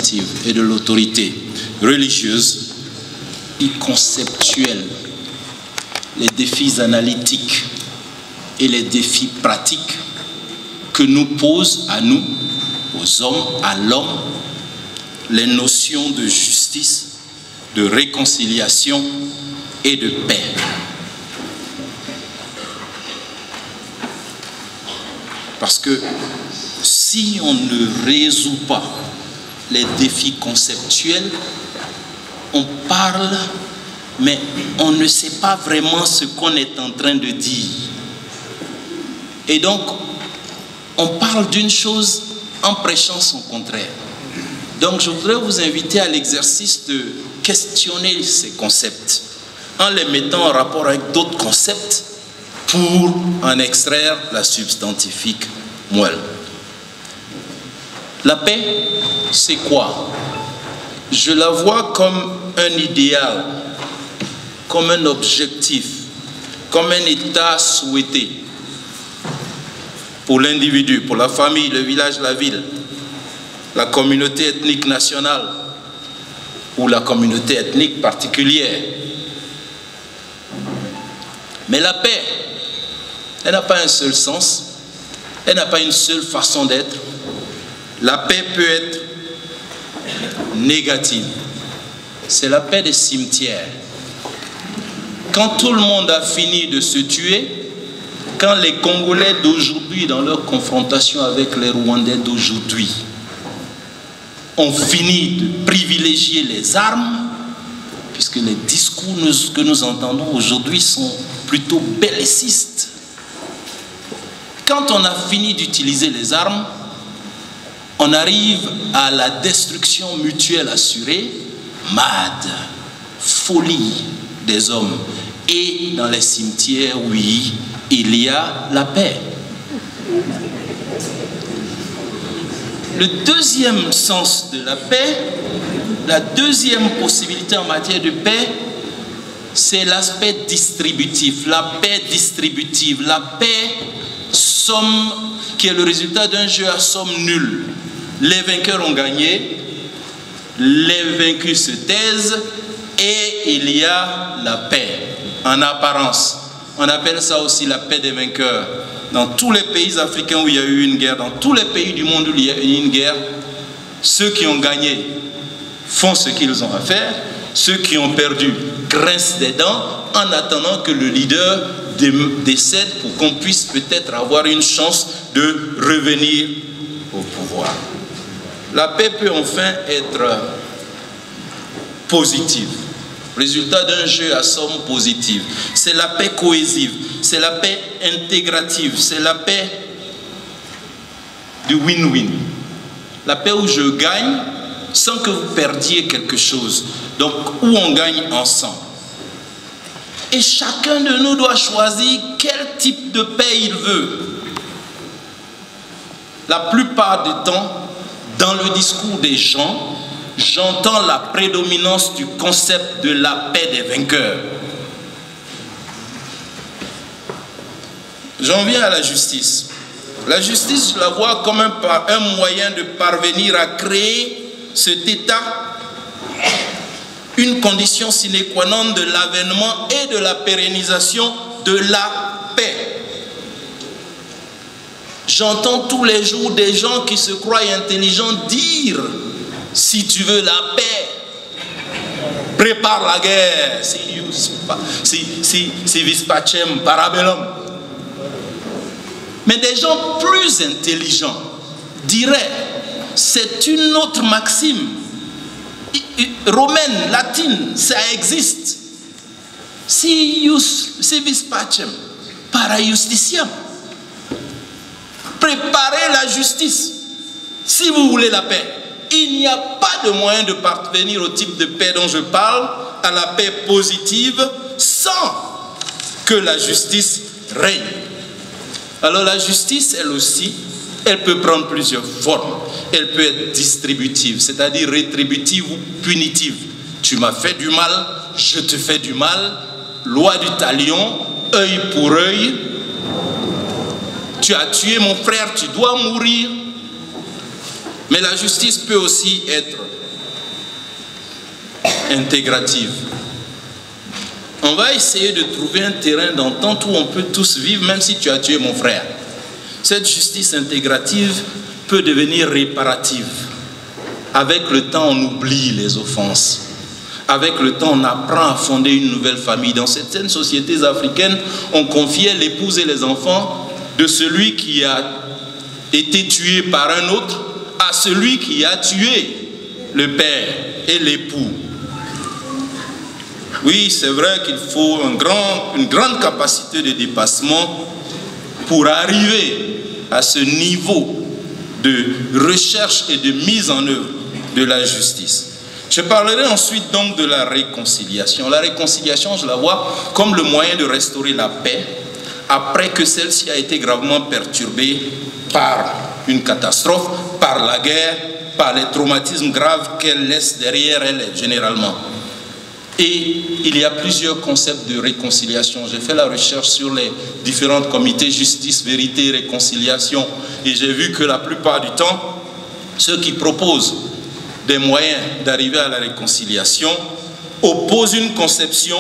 administrative et de l'autorité religieuse et conceptuelle, les défis analytiques et les défis pratiques que nous posent à nous, aux hommes, à l'homme, les notions de justice, de réconciliation et de paix. Parce que si on ne résout pas les défis conceptuels, on parle, mais on ne sait pas vraiment ce qu'on est en train de dire. Et donc, on parle d'une chose en prêchant son contraire. Donc, je voudrais vous inviter à l'exercice de questionner ces concepts en les mettant en rapport avec d'autres concepts pour en extraire la substantifique moelle. La paix, c'est quoi? Je la vois comme un idéal, comme un objectif, comme un état souhaité pour l'individu, pour la famille, le village, la ville, la communauté ethnique nationale ou la communauté ethnique particulière. Mais la paix, elle n'a pas un seul sens, elle n'a pas une seule façon d'être. La paix peut être négative. C'est la paix des cimetières. Quand tout le monde a fini de se tuer, quand les Congolais d'aujourd'hui, dans leur confrontation avec les Rwandais d'aujourd'hui, ont fini de privilégier les armes, puisque les discours que nous entendons aujourd'hui sont plutôt bellicistes. Quand on a fini d'utiliser les armes, on arrive à la destruction mutuelle assurée, MAD, folie des hommes. Et dans les cimetières, oui, il y a la paix. Le deuxième sens de la paix, la deuxième possibilité en matière de paix, c'est l'aspect distributif, la paix distributive, la paix somme qui est le résultat d'un jeu à somme nulle. Les vainqueurs ont gagné, les vaincus se taisent et il y a la paix en apparence. On appelle ça aussi la paix des vainqueurs. Dans tous les pays africains où il y a eu une guerre, dans tous les pays du monde où il y a eu une guerre, ceux qui ont gagné font ce qu'ils ont à faire, ceux qui ont perdu grincent des dents en attendant que le leader décède pour qu'on puisse peut-être avoir une chance de revenir au pouvoir. La paix peut enfin être positive, résultat d'un jeu à somme positive. C'est la paix cohésive, c'est la paix intégrative, c'est la paix du win-win. La paix où je gagne sans que vous perdiez quelque chose, donc où on gagne ensemble. Et chacun de nous doit choisir quel type de paix il veut. La plupart du temps, dans le discours des gens, j'entends la prédominance du concept de la paix des vainqueurs. J'en viens à la justice. La justice, je la vois comme un moyen de parvenir à créer cet état, une condition sine qua non de l'avènement et de la pérennisation de la paix. J'entends tous les jours des gens qui se croient intelligents dire: si tu veux la paix, prépare la guerre. Si vis pacem parabellum. Mais des gens plus intelligents diraient: c'est une autre maxime romaine, latine, ça existe. Si vis pacem para justitiam. Préparez la justice si vous voulez la paix. Il n'y a pas de moyen de parvenir au type de paix dont je parle, à la paix positive, sans que la justice règne. Alors la justice, elle aussi, elle peut prendre plusieurs formes. Elle peut être distributive, c'est-à-dire rétributive ou punitive. Tu m'as fait du mal, je te fais du mal. Loi du talion, œil pour œil. Tu as tué mon frère, tu dois mourir. Mais la justice peut aussi être intégrative. On va essayer de trouver un terrain d'entente où on peut tous vivre, même si tu as tué mon frère. Cette justice intégrative peut devenir réparative. Avec le temps, on oublie les offenses. Avec le temps, on apprend à fonder une nouvelle famille. Dans certaines sociétés africaines, on confiait l'épouse et les enfants de celui qui a été tué par un autre à celui qui a tué le père et l'époux. Oui, c'est vrai qu'il faut une grande capacité de dépassement pour arriver à ce niveau de recherche et de mise en œuvre de la justice. Je parlerai ensuite donc de la réconciliation. La réconciliation, je la vois comme le moyen de restaurer la paix après que celle-ci a été gravement perturbée par une catastrophe, par la guerre, par les traumatismes graves qu'elle laisse derrière elle généralement. Et il y a plusieurs concepts de réconciliation. J'ai fait la recherche sur les différents comités justice, vérité, réconciliation et j'ai vu que la plupart du temps, ceux qui proposent des moyens d'arriver à la réconciliation opposent une conception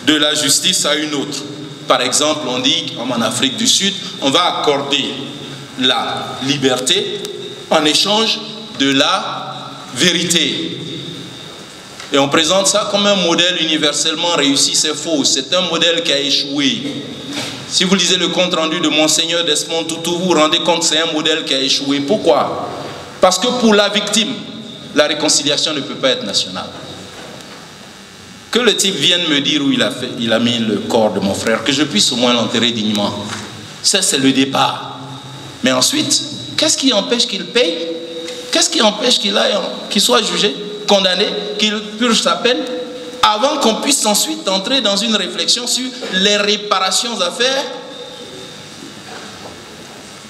de la justice à une autre. Par exemple, on dit, comme en Afrique du Sud, on va accorder la liberté en échange de la vérité. Et on présente ça comme un modèle universellement réussi, c'est faux. C'est un modèle qui a échoué. Si vous lisez le compte rendu de Monseigneur Desmond Tutu, vous vous rendez compte que c'est un modèle qui a échoué. Pourquoi? Parce que pour la victime, la réconciliation ne peut pas être nationale. Que le type vienne me dire où il a mis le corps de mon frère, que je puisse au moins l'enterrer dignement. Ça, c'est le départ. Mais ensuite, qu'est-ce qui empêche qu'il paye? Qu'est-ce qui empêche qu'il soit jugé, condamné, qu'il purge sa peine, avant qu'on puisse ensuite entrer dans une réflexion sur les réparations à faire,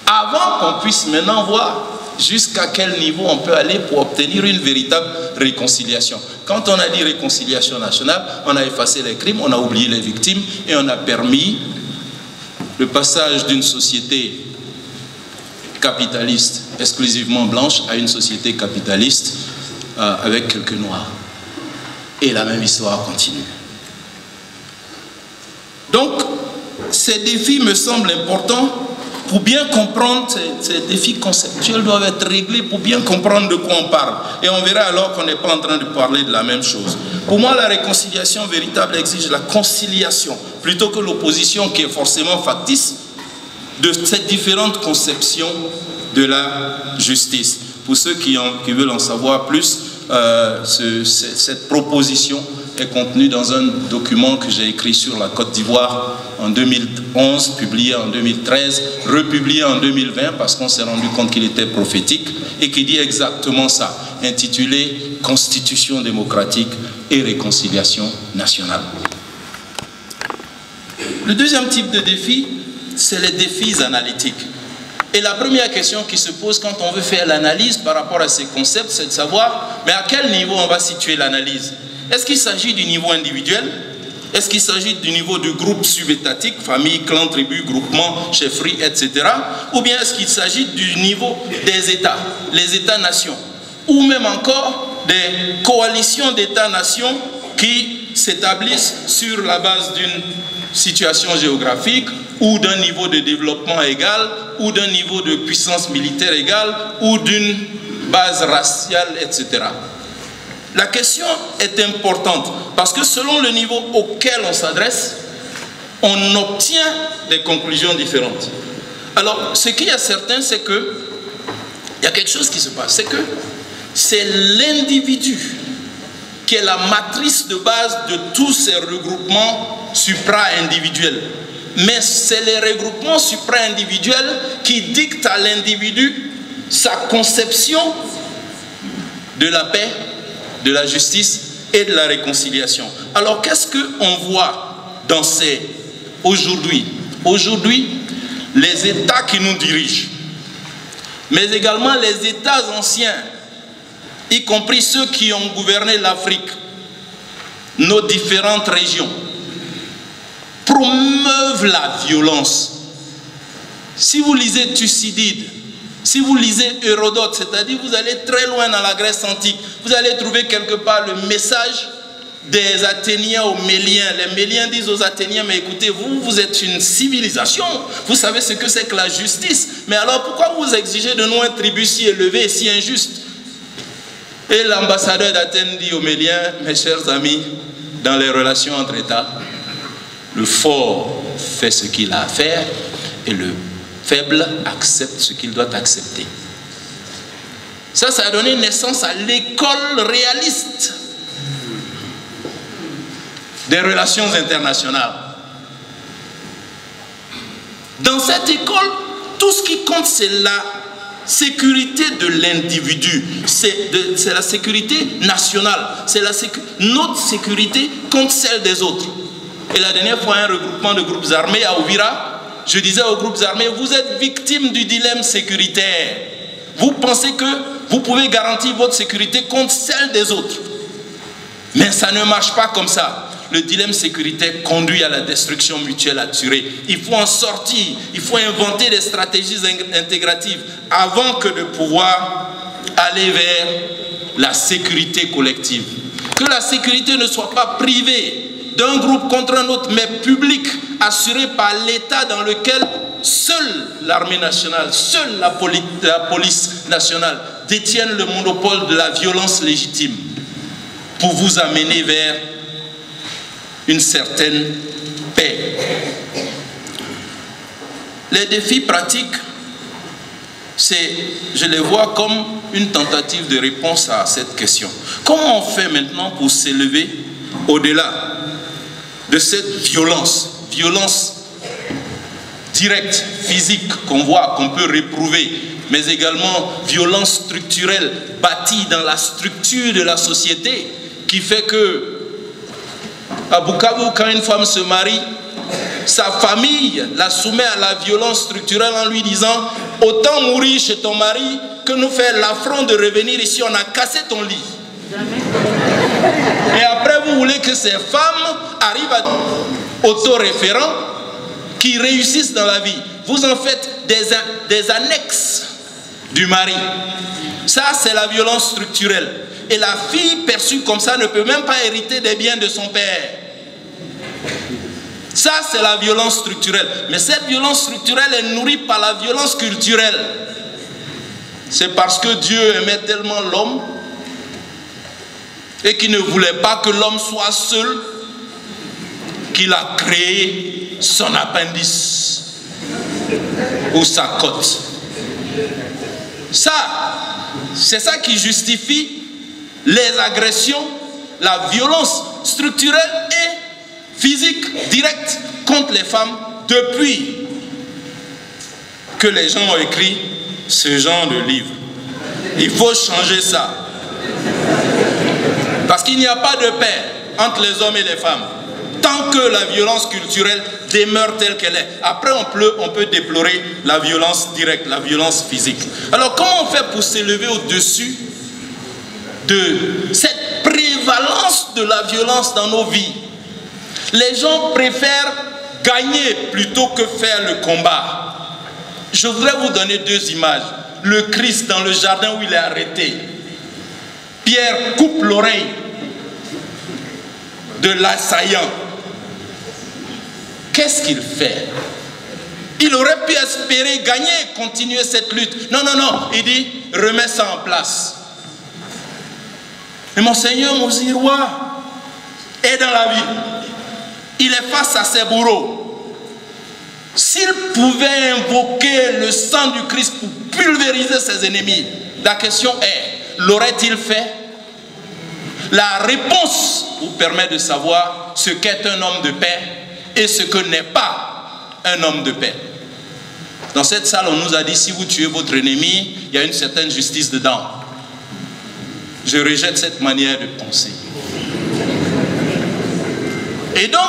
avant qu'on puisse maintenant voir jusqu'à quel niveau on peut aller pour obtenir une véritable réconciliation. Quand on a dit réconciliation nationale, on a effacé les crimes, on a oublié les victimes et on a permis le passage d'une société capitaliste exclusivement blanche à une société capitaliste avec quelques noirs. Et la même histoire continue. Donc, ces défis me semblent importants. Pour bien comprendre, ces défis conceptuels doivent être réglés pour bien comprendre de quoi on parle. Et on verra alors qu'on n'est pas en train de parler de la même chose. Pour moi, la réconciliation véritable exige la conciliation, plutôt que l'opposition qui est forcément factice de ces différentes conceptions de la justice. Pour ceux qui veulent en savoir plus, cette proposition est contenue dans un document que j'ai écrit sur la Côte d'Ivoire en 2011, publié en 2013, republié en 2020 parce qu'on s'est rendu compte qu'il était prophétique et qui dit exactement ça, intitulé « Constitution démocratique et réconciliation nationale ». Le deuxième type de défi, c'est les défis analytiques. Et la première question qui se pose quand on veut faire l'analyse par rapport à ces concepts, c'est de savoir, mais à quel niveau on va situer l'analyse? Est-ce qu'il s'agit du niveau individuel? Est-ce qu'il s'agit du niveau du groupe subétatique, famille, clan, tribu, groupement, chefferie, etc. Ou bien est-ce qu'il s'agit du niveau des États, les États-nations? Ou même encore des coalitions d'États-nations qui s'établissent sur la base d'une situation géographique ou d'un niveau de développement égal ou d'un niveau de puissance militaire égale ou d'une base raciale, etc. La question est importante parce que selon le niveau auquel on s'adresse, on obtient des conclusions différentes. Alors, ce qui est certain, c'est que il y a quelque chose qui se passe, c'est que c'est l'individu qui est la matrice de base de tous ces regroupements supra-individuels. Mais c'est les regroupements supra-individuels qui dictent à l'individu sa conception de la paix, de la justice et de la réconciliation. Alors qu'est-ce qu'on voit dans ces aujourd'hui? Aujourd'hui, les États qui nous dirigent, mais également les États anciens, y compris ceux qui ont gouverné l'Afrique, nos différentes régions, promeuvent la violence. Si vous lisez Thucydide, Si vous lisez Hérodote, c'est-à-dire vous allez très loin dans la Grèce antique, vous allez trouver quelque part le message des Athéniens aux Méliens. Les Méliens disent aux Athéniens, mais écoutez, vous êtes une civilisation, vous savez ce que c'est que la justice, mais alors pourquoi vous exigez de nous un tribut si élevé et si injuste? Et l'ambassadeur d'Athènes dit aux Méliens, mes chers amis, dans les relations entre États, le fort fait ce qu'il a à faire et le faible accepte ce qu'il doit accepter. Ça a donné naissance à l'école réaliste des relations internationales. Dans cette école, tout ce qui compte, c'est la sécurité de l'individu, c'est la sécurité nationale, c'est notre sécurité contre celle des autres. Et la dernière fois, un regroupement de groupes armés à Ouvira, je disais aux groupes armés, vous êtes victimes du dilemme sécuritaire. Vous pensez que vous pouvez garantir votre sécurité contre celle des autres. Mais ça ne marche pas comme ça. Le dilemme sécuritaire conduit à la destruction mutuelle assurée. Il faut en sortir, il faut inventer des stratégies intégratives avant que de pouvoir aller vers la sécurité collective. Que la sécurité ne soit pas privée d'un groupe contre un autre, mais publique, assurée par l'État dans lequel seule l'armée nationale, seule la police nationale détiennent le monopole de la violence légitime pour vous amener vers une certaine paix. Les défis pratiques, je les vois comme une tentative de réponse à cette question. Comment on fait maintenant pour s'élever au-delà de cette violence directe, physique qu'on voit, qu'on peut réprouver, mais également violence structurelle bâtie dans la structure de la société qui fait que à Bukavu, quand une femme se marie, sa famille la soumet à la violence structurelle en lui disant « Autant mourir chez ton mari que nous faire l'affront de revenir ici, on a cassé ton lit. » Et après, vous voulez que ces femmes arrivent à autoréférents qui réussissent dans la vie. Vous en faites des annexes du mari. Ça, c'est la violence structurelle. Et la fille perçue comme ça ne peut même pas hériter des biens de son père. Ça, c'est la violence structurelle. Mais cette violence structurelle est nourrie par la violence culturelle. C'est parce que Dieu aimait tellement l'homme et qu'il ne voulait pas que l'homme soit seul qu'il a créé son appendice ou sa côte. Ça, c'est ça qui justifie les agressions, la violence structurelle et physique directe contre les femmes depuis que les gens ont écrit ce genre de livre. Il faut changer ça. Parce qu'il n'y a pas de paix entre les hommes et les femmes tant que la violence culturelle demeure telle qu'elle est. Après, on peut déplorer la violence directe, la violence physique. Alors, comment on fait pour s'élever au-dessus de cette prévalence de la violence dans nos vies? Les gens préfèrent gagner plutôt que faire le combat. Je voudrais vous donner deux images. Le Christ dans le jardin où il est arrêté. Pierre coupe l'oreille de l'assaillant. Qu'est-ce qu'il fait? Il aurait pu espérer gagner et continuer cette lutte. Non, non, non. Il dit, remets ça en place. Mais Monseigneur Mouzirois est dans la vie. Il est face à ses bourreaux. S'il pouvait invoquer le sang du Christ pour pulvériser ses ennemis, la question est, l'aurait-il fait? La réponse vous permet de savoir ce qu'est un homme de paix et ce que n'est pas un homme de paix. Dans cette salle, on nous a dit, si vous tuez votre ennemi, il y a une certaine justice dedans. Je rejette cette manière de penser. Et donc,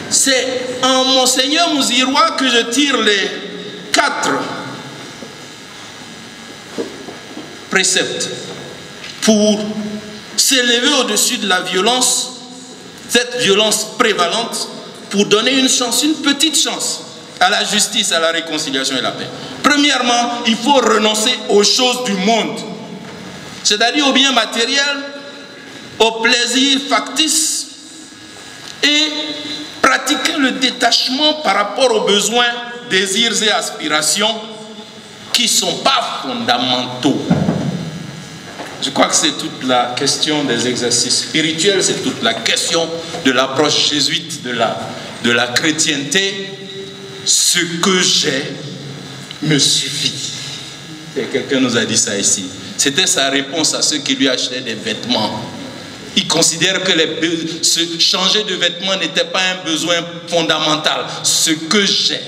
c'est en Monseigneur Mouzirois que je tire les 4 préceptes pour s'élever au-dessus de la violence, cette violence prévalente, pour donner une chance, une petite chance à la justice, à la réconciliation et la paix. Premièrement, il faut renoncer aux choses du monde, c'est-à-dire aux biens matériels, aux plaisirs factices et pratiquer le détachement par rapport aux besoins, désirs et aspirations qui ne sont pas fondamentaux. Je crois que c'est toute la question des exercices spirituels, c'est toute la question de l'approche jésuite de la chrétienté. Ce que j'ai me suffit. Quelqu'un nous a dit ça ici. C'était sa réponse à ceux qui lui achetaient des vêtements. Il considère que changer de vêtements n'était pas un besoin fondamental. Ce que j'ai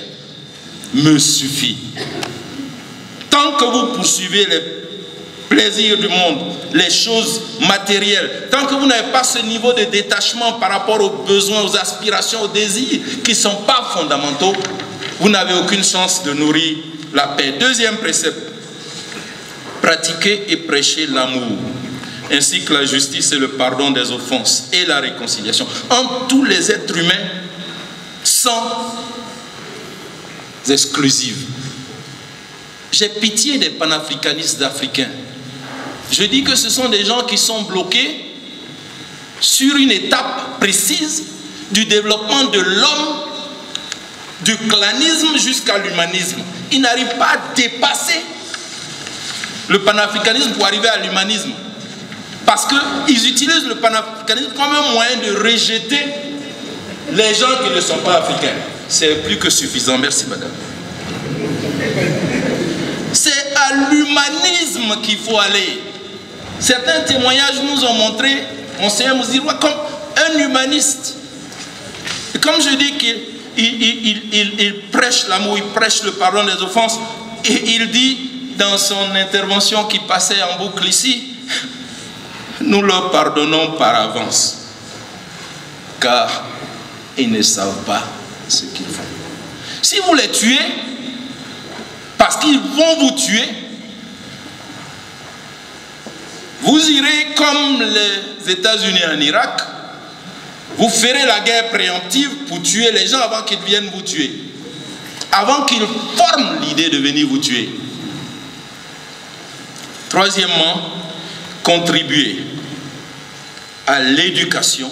me suffit. Tant que vous poursuivez les plaisirs du monde, les choses matérielles, tant que vous n'avez pas ce niveau de détachement par rapport aux besoins, aux aspirations, aux désirs qui ne sont pas fondamentaux, vous n'avez aucune chance de nourrir la paix. Deuxième précepte, pratiquer et prêcher l'amour, ainsi que la justice et le pardon des offenses et la réconciliation entre tous les êtres humains sans exclusive. J'ai pitié des panafricanistes africains. Je dis que ce sont des gens qui sont bloqués sur une étape précise du développement de l'homme, du clanisme jusqu'à l'humanisme. Ils n'arrivent pas à dépasser le panafricanisme pour arriver à l'humanisme. Parce qu'ils utilisent le panafricanisme comme un moyen de rejeter les gens qui ne sont pas africains. C'est plus que suffisant. Merci, madame. C'est à l'humanisme qu'il faut aller. Certains témoignages nous ont montré, Monseigneur Mouziroua, comme un humaniste. Et comme je dis qu'il prêche l'amour, il prêche le pardon des offenses, et il dit dans son intervention qui passait en boucle ici, nous leur pardonnons par avance, car ils ne savent pas ce qu'ils font. Si vous les tuez, parce qu'ils vont vous tuer, vous irez comme les États-Unis en Irak, vous ferez la guerre préemptive pour tuer les gens avant qu'ils viennent vous tuer, avant qu'ils forment l'idée de venir vous tuer. Troisièmement, contribuer à l'éducation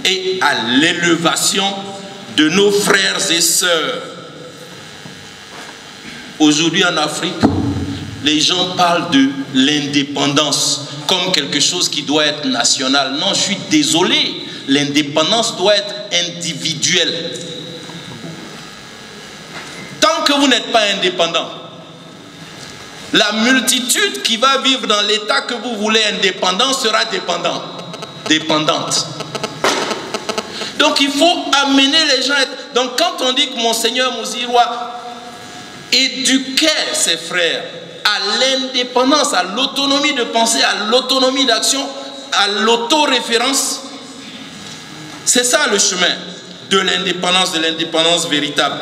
et à l'élévation de nos frères et sœurs. Aujourd'hui en Afrique, les gens parlent de l'indépendance comme quelque chose qui doit être national. Non, je suis désolé, l'indépendance doit être individuelle. Tant que vous n'êtes pas indépendant, la multitude qui va vivre dans l'état que vous voulez indépendant sera dépendante. Donc il faut amener les gens. Donc quand on dit que Monseigneur Mouziroua éduquait ses frères à l'indépendance, à l'autonomie de pensée, à l'autonomie d'action, à l'autoréférence, c'est ça le chemin de l'indépendance véritable.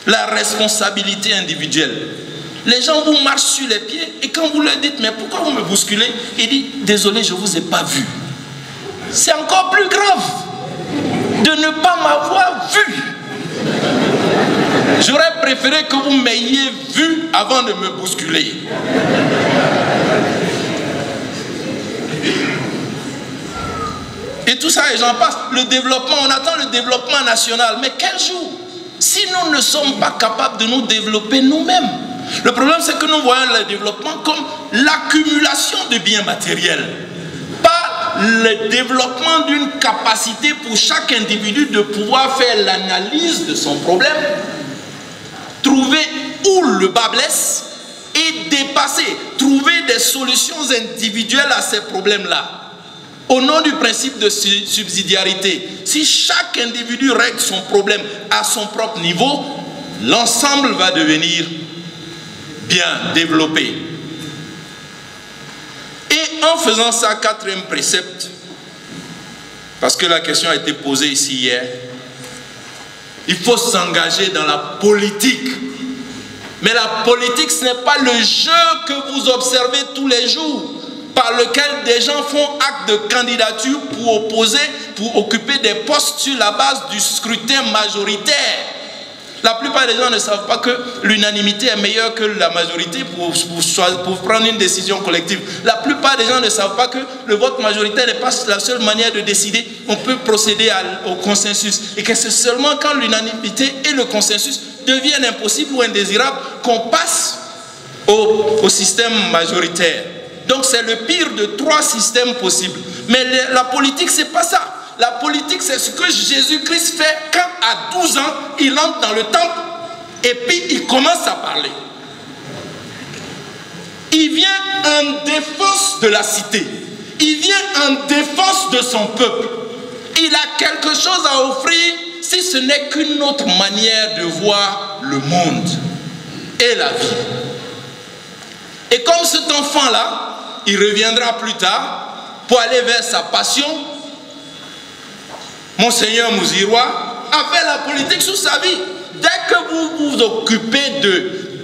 La responsabilité individuelle. Les gens vous marchent sur les pieds et quand vous leur dites mais pourquoi vous me bousculez, il dit désolé, je ne vous ai pas vu. C'est encore plus grave de ne pas m'avoir vu. J'aurais préféré que vous m'ayez vu avant de me bousculer. Et tout ça, et j'en passe. Le développement, on attend le développement national. Mais quel jour? Si nous ne sommes pas capables de nous développer nous-mêmes. Le problème, c'est que nous voyons le développement comme l'accumulation de biens matériels. Pas le développement d'une capacité pour chaque individu de pouvoir faire l'analyse de son problème, trouver où le bas blesse et dépasser, trouver des solutions individuelles à ces problèmes-là. Au nom du principe de subsidiarité, si chaque individu règle son problème à son propre niveau, l'ensemble va devenir bien développé. Et en faisant ça, quatrième précepte, parce que la question a été posée ici hier, il faut s'engager dans la politique. Mais la politique, ce n'est pas le jeu que vous observez tous les jours, par lequel des gens font acte de candidature pour occuper des postes sur la base du scrutin majoritaire. La plupart des gens ne savent pas que l'unanimité est meilleure que la majorité pour prendre une décision collective. La plupart des gens ne savent pas que le vote majoritaire n'est pas la seule manière de décider. On peut procéder au consensus. Et que c'est seulement quand l'unanimité et le consensus deviennent impossibles ou indésirables qu'on passe au système majoritaire. Donc c'est le pire de 3 systèmes possibles. Mais la politique, c'est pas ça. La politique, c'est ce que Jésus-Christ fait quand, à 12 ans, il entre dans le temple et puis il commence à parler. Il vient en défense de la cité. Il vient en défense de son peuple. Il a quelque chose à offrir si ce n'est qu'une autre manière de voir le monde et la vie. Et comme cet enfant-là, il reviendra plus tard pour aller vers sa passion. Monseigneur Mouzirois a fait la politique sous sa vie. Dès que vous vous occupez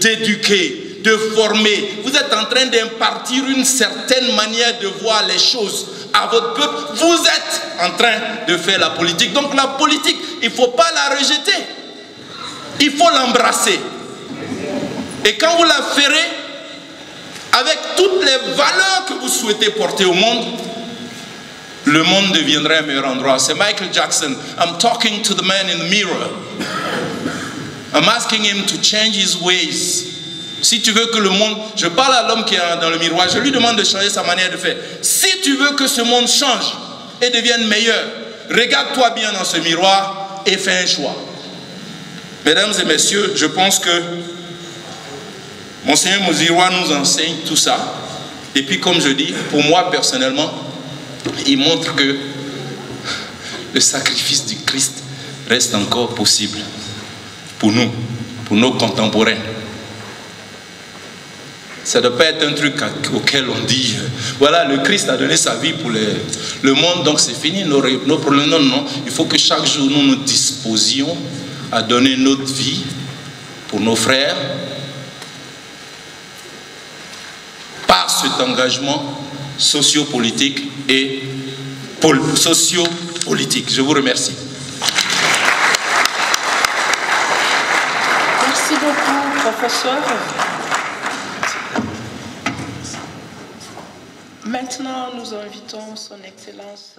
d'éduquer, de former, vous êtes en train d'impartir une certaine manière de voir les choses à votre peuple, vous êtes en train de faire la politique. Donc la politique, il ne faut pas la rejeter. Il faut l'embrasser. Et quand vous la ferez, avec toutes les valeurs que vous souhaitez porter au monde, le monde deviendra un meilleur endroit. C'est Michael Jackson. I'm talking to the man in the mirror. I'm asking him to change his ways. Si tu veux que le monde... Je parle à l'homme qui est dans le miroir. Je lui demande de changer sa manière de faire. Si tu veux que ce monde change et devienne meilleur, regarde-toi bien dans ce miroir et fais un choix. Mesdames et messieurs, je pense que Monseigneur Mouzirois nous enseigne tout ça. Et puis, comme je dis, pour moi personnellement, il montre que le sacrifice du Christ reste encore possible pour nous, pour nos contemporains. Ça ne doit pas être un truc auquel on dit, voilà, le Christ a donné sa vie pour le monde, donc c'est fini, nos problèmes. Non, non, il faut que chaque jour nous nous disposions à donner notre vie pour nos frères, par cet engagement sociopolitique et sociopolitique. Je vous remercie. Merci beaucoup, professeur. Maintenant, nous invitons son Excellence...